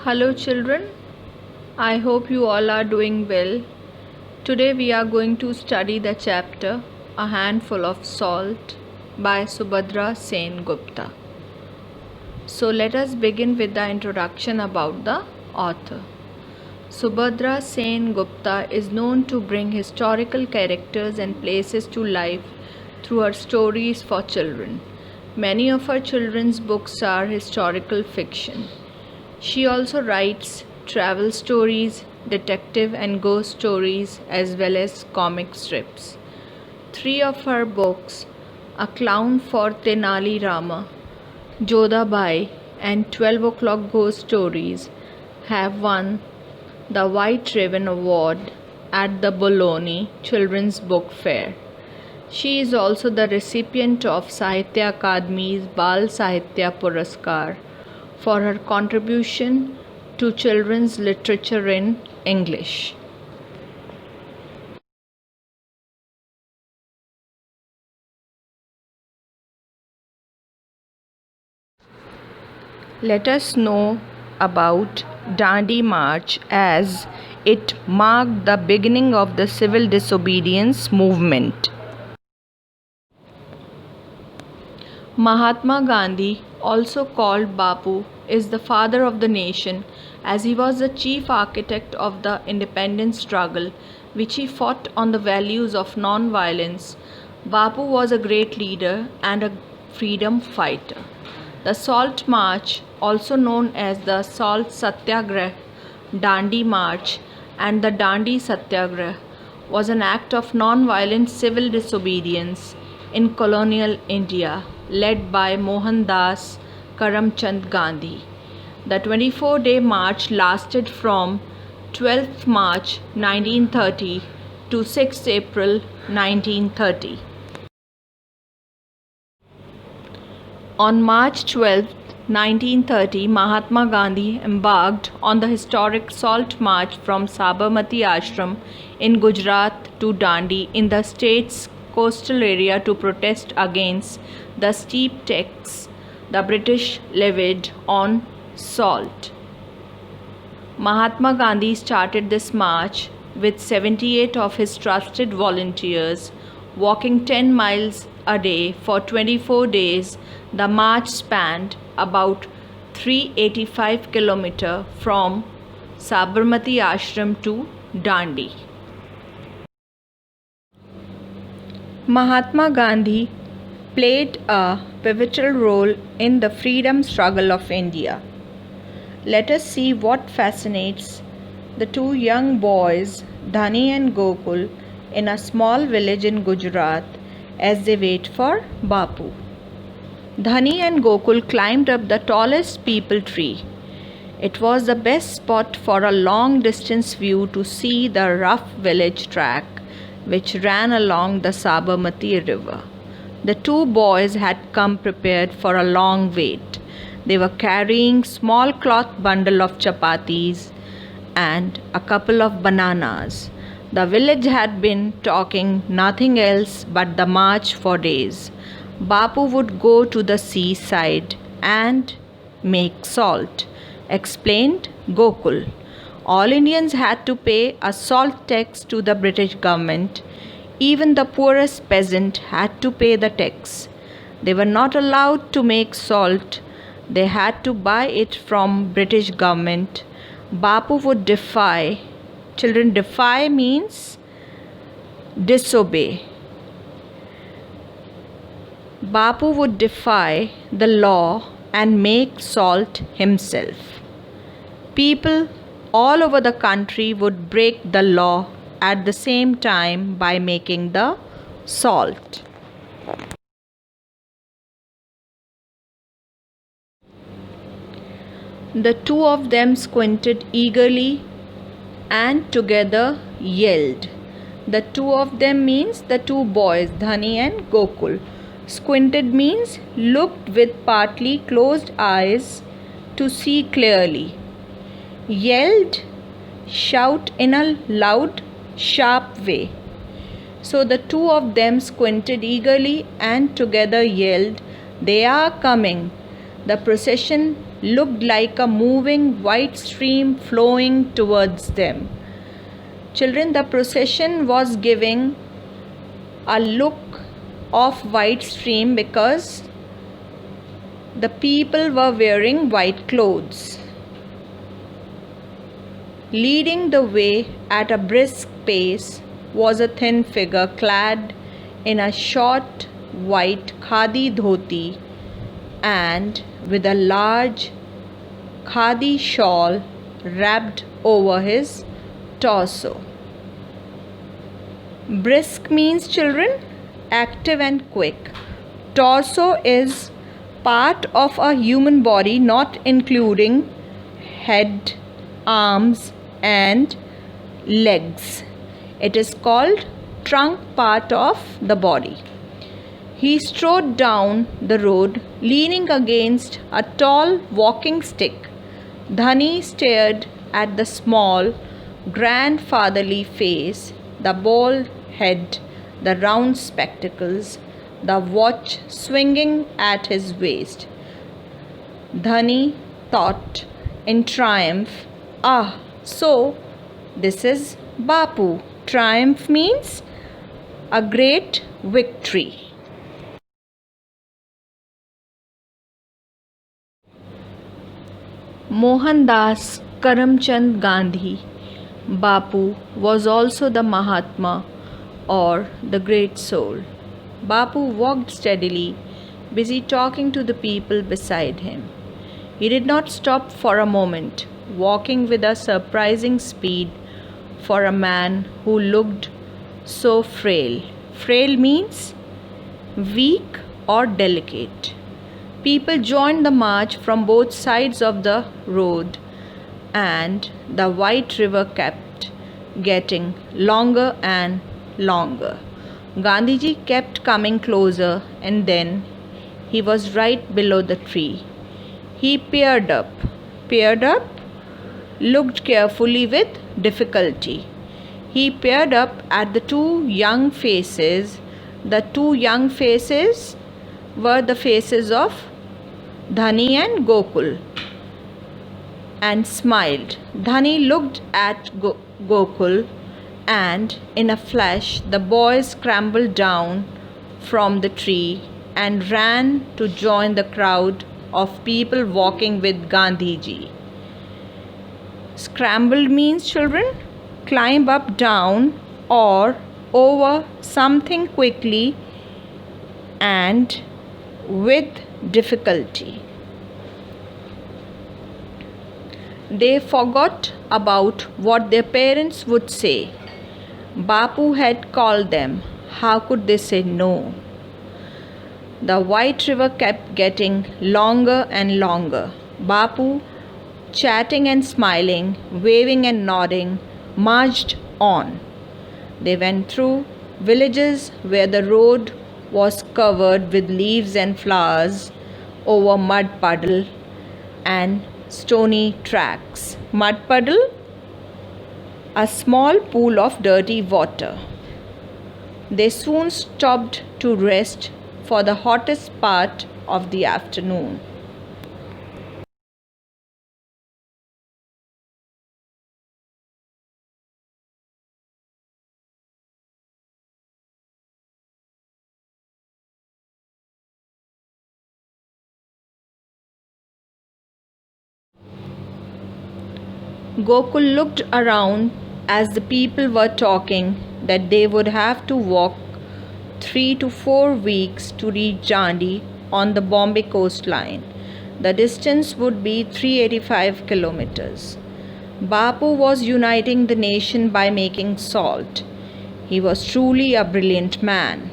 Hello children, I hope you all are doing well. Today we are going to study the chapter A Handful of Salt by Subhadra Sen Gupta. So let us begin with the introduction about the author. Subhadra Sen Gupta is known to bring historical characters and places to life through her stories for children. Many of her children's books are historical fiction. She also writes travel stories, detective and ghost stories, as well as comic strips. Three of her books, A Clown for Tenali Rama, Jodhabai, and 12 O'Clock Ghost Stories, have won the White Raven Award at the Bologna Children's Book Fair. She is also the recipient of Sahitya Akademi's Bal Sahitya Puraskar for her contribution to children's literature in English. Let us know about Dandi March, as it marked the beginning of the civil disobedience movement. Mahatma Gandhi, also called Bapu, is the father of the nation, as he was the chief architect of the independence struggle, which he fought on the values of non-violence. Bapu was a great leader and a freedom fighter. The Salt March, also known as the Salt Satyagrah, Dandi March, and the Dandi Satyagrah, was an act of non-violent civil disobedience in colonial India, led by Mohandas Karamchand Gandhi. The 24-day march lasted from 12th March 1930 to 6th April 1930. On March 12, 1930, Mahatma Gandhi embarked on the historic Salt March from Sabarmati Ashram in Gujarat to Dandi in the state's coastal area to protest against the steep tax the British levied on salt. Mahatma Gandhi started this march with 78 of his trusted volunteers, walking 10 miles a day for 24 days. The march spanned about 385 kilometers from Sabarmati Ashram to Dandi. Mahatma Gandhi played a pivotal role in the freedom struggle of India. Let us see what fascinates the two young boys, Dhani and Gokul, in a small village in Gujarat as they wait for Bapu. Dhani and Gokul climbed up the tallest peepal tree. It was the best spot for a long distance view to see the rough village track which ran along the Sabarmati river. The two boys had come prepared for a long wait. They were carrying small cloth bundle of chapatis and a couple of bananas. The village had been talking nothing else but the march for days. Bapu would go to the seaside and make salt, explained Gokul. All Indians had to pay a salt tax to the British government. Even the poorest peasant had to pay the tax. They were not allowed to make salt. They had to buy it from British government. Bapu would defy. Children, defy means disobey. Bapu would defy the law and make salt himself. People all over the country would break the law at the same time by making the salt. The two of them squinted eagerly and together yelled. The two of them means the two boys, Dhani and Gokul. Squinted means looked with partly closed eyes to see clearly. Yelled, shout in a loud, sharp way. So the two of them squinted eagerly and together yelled, "They are coming! The procession looked like a moving white stream flowing towards them. Children, the procession was giving a look of white stream because the people were wearing white clothes. Leading the way at a brisk pace was a thin figure clad in a short white khadi dhoti and with a large khadi shawl wrapped over his torso. Brisk means, children, active and quick. Torso is part of a human body, not including head, arms and legs. It is called trunk part of the body. He strode down the road, leaning against a tall walking stick. Dhani stared at the small, grandfatherly face, the bald head, the round spectacles, the watch swinging at his waist. Dhani thought in triumph, "Ah, so this is Bapu." Triumph means a great victory. Mohandas Karamchand Gandhi, Bapu, was also the Mahatma or the great soul. Bapu walked steadily, busy talking to the people beside him. He did not stop for a moment, walking with a surprising speed for a man who looked so frail. Frail means weak or delicate. People joined the march from both sides of the road, and the white river kept getting longer and longer. Gandhiji kept coming closer, and then he was right below the tree. He peered up, looked carefully with difficulty. He peered up at the two young faces. The two young faces were the faces of Dhani and Gokul, and smiled. Dhani looked at Gokul, and in a flash the boy scrambled down from the tree and ran to join the crowd of people walking with Gandhiji. Scrambled means, children, climb up, down, or over something quickly and with difficulty. They forgot about what their parents would say. Bapu had called them. How could they say no? The white river kept getting longer and longer. Bapu, chatting and smiling, waving and nodding, marched on. They went through villages where the road was covered with leaves and flowers, over mud puddle and stony tracks. Mud puddle, a small pool of dirty water. They soon stopped to rest for the hottest part of the afternoon. Gokul looked around as the people were talking that they would have to walk 3 to 4 weeks to reach Dandi on the Bombay coastline. The distance would be 385 kilometers. Bapu was uniting the nation by making salt. He was truly a brilliant man.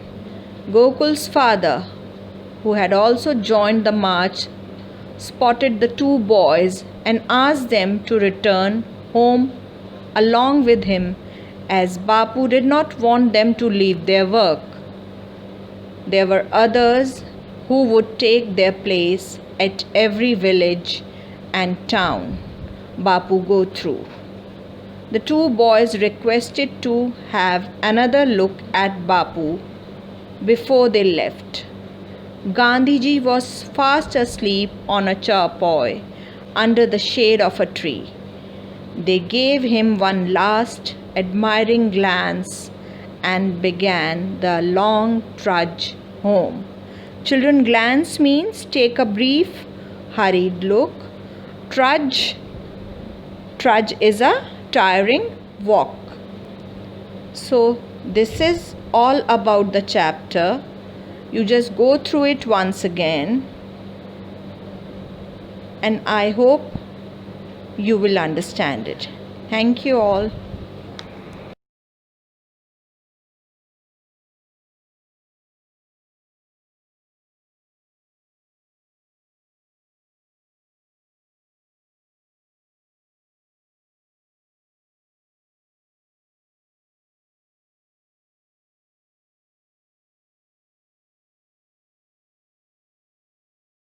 Gokul's father, who had also joined the march, spotted the two boys and asked them to return home along with him, as Bapu did not want them to leave their work. There were others who would take their place at every village and town Bapu go through. The two boys requested to have another look at Bapu before they left. Gandhiji was fast asleep on a charpoy under the shade of a tree. They gave him one last admiring glance and began the long trudge home. Children, glance means take a brief, hurried look. Trudge is a tiring walk. So, this is all about the chapter. You just go through it once again, and I hope you will understand it. Thank you all.